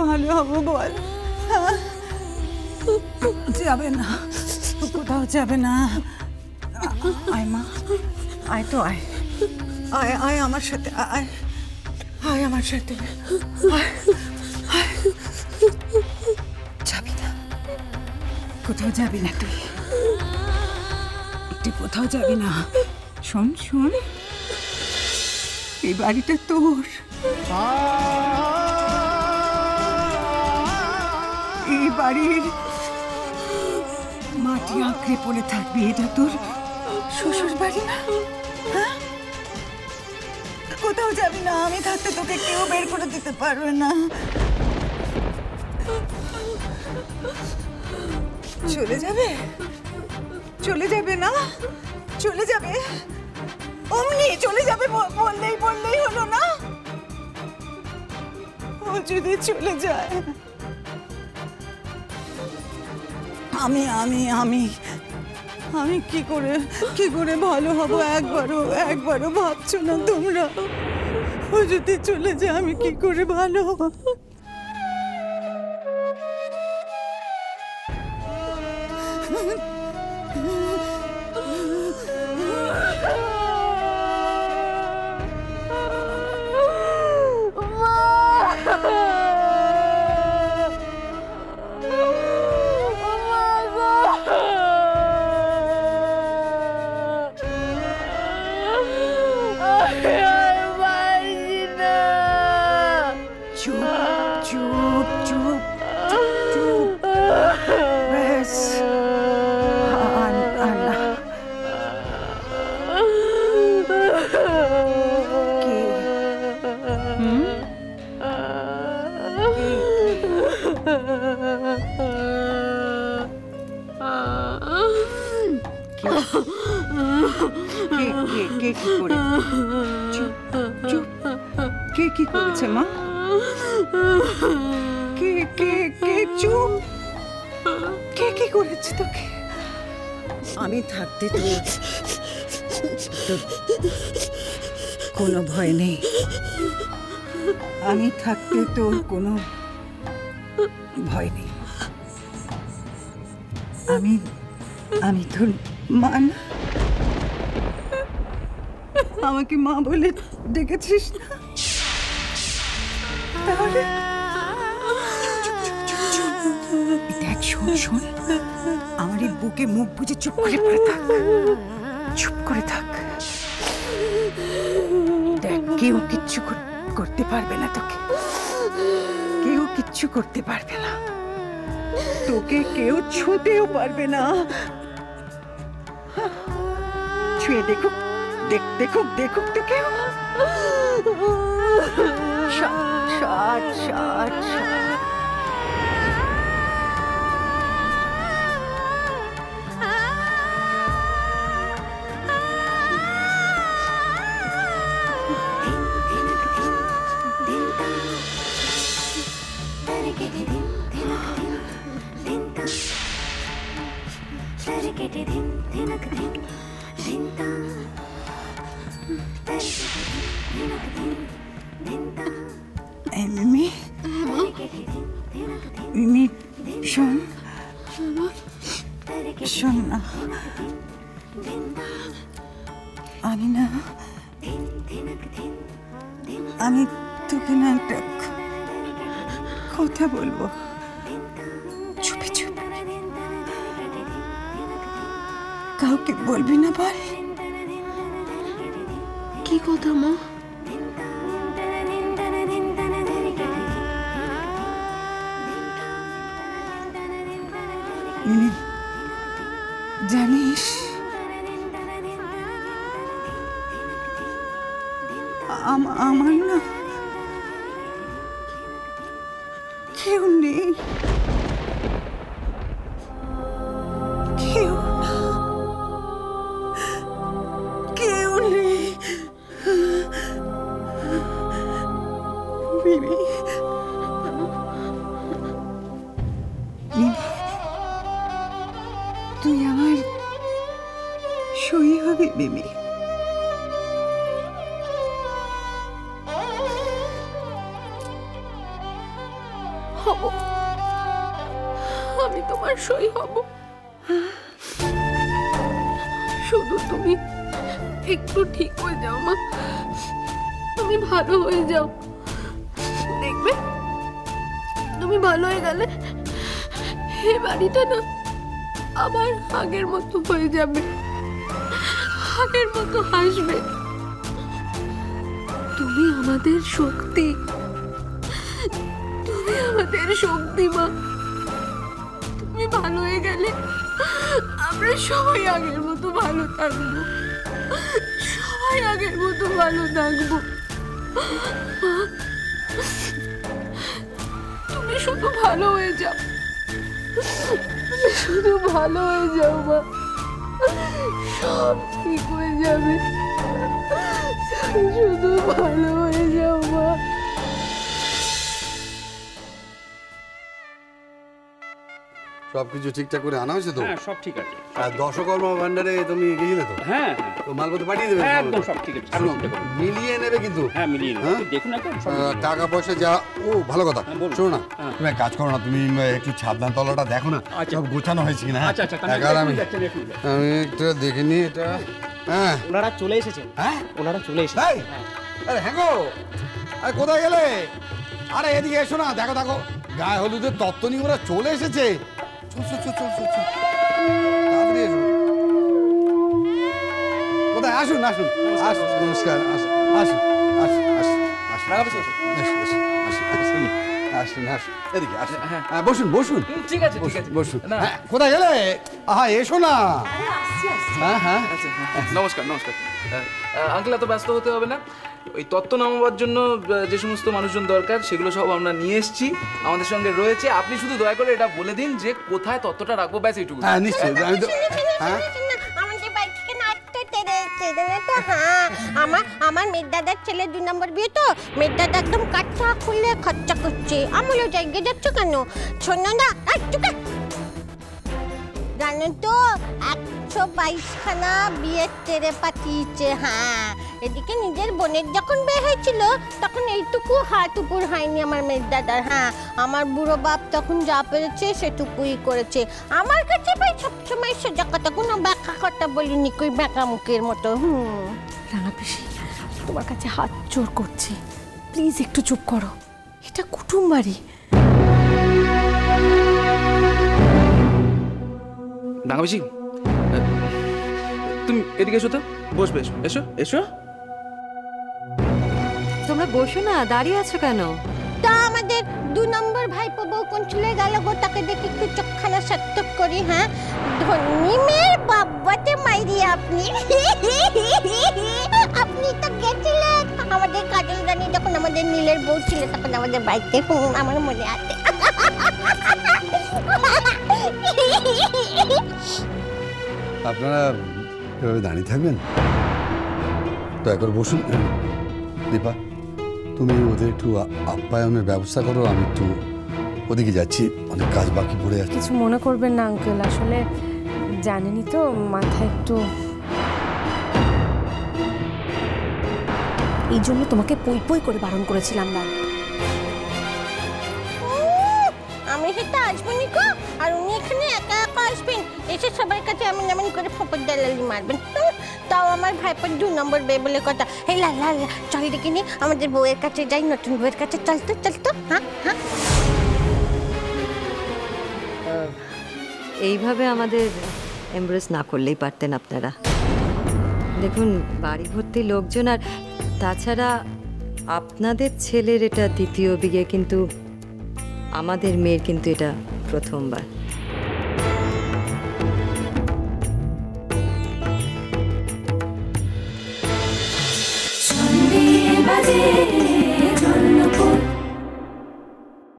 ভালো হবো বল? যাবে না, কোথাও যাবে না। আয় মা, আয় তো আয়, আয় আয় আমার সাথে, আয় আয় আমার সাথে, যাবি না, কোথাও যাবি না তুই, তুই কোথাও যাবি না। শোন শোন, এই বাড়িটা তোর, এই বাড়ির মাটি আঁকড়ে পড়ে থাকবি। এটা তোর শ্বশুর বাড়ি না? হ্যাঁ, কোথাও যাবি না, আমি থাকতে তোকে কেউ বের করে দিতে পারবে না। চলে যাবে, চলে যাবে না, চলে যাবে, অমনি চলে যাবে বললেই হলো না? ও যদি চলে যায়, আমি আমি আমি আমি কি করে ভালো হব? একবারও ভাবছো না তোমরা? ও যদি চলে যায় আমি কি করে ভালো হব? কে কি করেছে মা? কে চুপ, কে কি করেছে তোকে? আমি থাকতে তোর কোনো ভয় নেই, আমি থাকতে তোর কোনো ভয় নেই। আমি তোর মা না? আমাকে মা বলে ডেকেছিস না? তাহলে দেখ, শোন, আমার এই বুকে মুখ বুঝে চুপ করে পড়ে থাক, চুপ করে থাক। দেখ, কেউ কিচ্ছু করতে পারবে না তোকে, কেউ কিচ্ছু করতে পারবে না তোকে, কেউ ছুঁতেও পারবে না। ছুঁয়ে দেখুক তো কেউ। মিমি, শোন না, আমি তোকে না একটা কথা বলবো, চুপে চুপ, কাউকে বলবি না বল। কি কথা মা? জানিস, আমার না কেউ নেই, কেউ নেই। মিমি, তুই আমার সই হবে মিমি। হব, আমি তোমার সই হব। শুধু তুমি একটু ঠিক হয়ে যাও মা, তুমি ভালো হয়ে যাও, দেখবে তুমি ভালো হয়ে গেলে এই বাড়িটা না আবার আগের মতো হয়ে যাবে, আগের মতো হাসবে। তুমি আমাদের শক্তি, তুমি আমাদের শক্তি মা। তুমি ভালো হয়ে গেলে আমরা সবাই আগের মতো ভালো থাকবো, সবাই আগের মতো ভালো থাকবো। তুমি শুধু ভালো হয়ে যাও, শুধু ভালো হয়ে যাও মা, সব ঠিক হয়ে যাবে। শুধু ভালো হয়ে যাও মা। সবকিছু ঠিকঠাক করে আনা হয়েছে তো? হ্যাঁ সব ঠিক আছে। আর দশকর্মা ভান্ডারে তুমি গেছিলে তো? হ্যাঁ তো মালপত্র পাঠিয়ে দেবে? একদম সব ঠিক আছে। শোনো, মিলিয়ে নেবে কিন্তু। হ্যাঁ মিলিয়ে নেবে, হ্যাঁ? দেখুন একদম টাকা পয়সা যা, ও ভালো কথা। শোনো না, তুমি এক কাজ করো না, তুমি একটু ছাদনা তলাটা দেখো না, সব গোছানো হয়েছে কিনা। আচ্ছা আচ্ছা, আমি একটা দেখিনি এটা। হ্যাঁ ওনারা চলে এসেছেন। হ্যাঁ ওনারা চলে এসেছেন। আরে হ্যাঁ গো, আরে কোথায় গেলে? আরে এদিকে এসো না, দেখো দেখো গায়ে হলুদের তত্ত্ব নিয়ে ওরা চলে এসেছে। তাড়াতাড়ি এসো। কোথায়? আসুন আসুন আসুন, নমস্কার, আসুন আসুন আসুন আসুন আসুন আসুন আসুন, এদিকে আসুন, হ্যাঁ বসুন বসুন। ঠিক আছে ঠিক আছে বসুন। হ্যাঁ কোথায় গেলে? আহা এসো না। হ্যাঁ হ্যাঁ আচ্ছা নমস্কার নমস্কার। আঙ্কেল এত ব্যস্ত হতে হবে না, ওই তত্ত্ব নামাবার জন্য যে সমস্ত মানুষজন দরকার সেগুলো সব আমরা নিয়ে এসেছি, আমাদের সঙ্গে রয়েছে। আপনি শুধু দয়া করে এটা বলে দিন যে কোথায় তত্ত্বটা রাখবো, ব্যাস এইটুকু। হ্যাঁ নিশ্চয়ই, আমি তো হ্যাঁ আমাদের বাড়ি থেকে নাচতে তেড়েছে তো। হ্যাঁ আমার মেয়ের দাদার ছেলে 2 নম্বর বিয়ে তো, মেয়ের দাদা একদম কাঠা খুলে খরচা করছে। আমলও জায়গায় যাচ্ছ কেন? শোনো না, জানো তো 122খানা বিয়ের তেরে পাঠিয়েছে। হ্যাঁ এদিকে নিজের বোনের যখন বিয়ে হয়েছিল তখন এইটুকু হাত উপর হয়নি আমার মেয়ের দাদার। হ্যাঁ আমার বুড়ো বাপ তখন যা পেরেছে সেটুকুই করেছে। আমার কাছে ভাই সবসময় সোজা কথা, কোনো ব্যাখ্যা কথা বলিনি, কই ব্যাখ্যা মুখের মতো। রাঙা পিসি, তোমার কাছে হাত জোর করছি, প্লিজ একটু চুপ করো, এটা কুটুম বাড়ি। ডাঙ্গা বেশি, তুমি এদিকে এসো তো, বসবে, এসো এসো এসো। তোমরা বসো না, দাঁড়িয়ে আছো কেন? তা আমাদের 2 নম্বর ভাইপো বউ কোন চলে গেল গো, তাকে দেখে একটু চোখখানা সার্থক করি। হ্যাঁ ধনী মেয়ের বাবাতে মাইরি আপনি। আপনি তো গেছিলেন আমাদের কাজল রানী যখন আমাদের নীলের বউ ছিল তখন আমাদের বাড়িতে, আমার মনে আছে। আপনারা এভাবে দাঁড়িয়ে থাকবেন তো? একবার বসুন। দীপা, তুমি ওদের একটু আপ্যায়নের ব্যবস্থা করো, আমি একটু ওদিকে যাচ্ছি, অনেক কাজ বাকি পড়ে আছে। কিছু মনে করবেন না আঙ্কেল, আসলে জানেনই তো মাথায় একটু, এই জন্য তোমাকে পই পই করে বারণ করেছিলাম না। আমি সেটা আসবো নিকো, আর উনি এখানে একা একা আসবেন, এসে সবার কাছে এমন এমন করে ফোপর দালালি মারবেন। তাও আমার ভাইপোর 2 নম্বর বে বলে কথা। এই লা লা লা, চল ডেকে নি আমাদের বউয়ের কাছে যাই, নতুন বউয়ের কাছে। চল তো চল তো। হ্যাঁ হ্যাঁ, এইভাবে আমাদের এমব্রেস না করলেই পারতেন আপনারা। দেখুন বাড়ি ভর্তি লোকজন, আর তাছাড়া আপনাদের ছেলের এটা 2য় বিয়ে, কিন্তু আমাদের মেয়ের কিন্তু এটা প্রথমবার। বাজে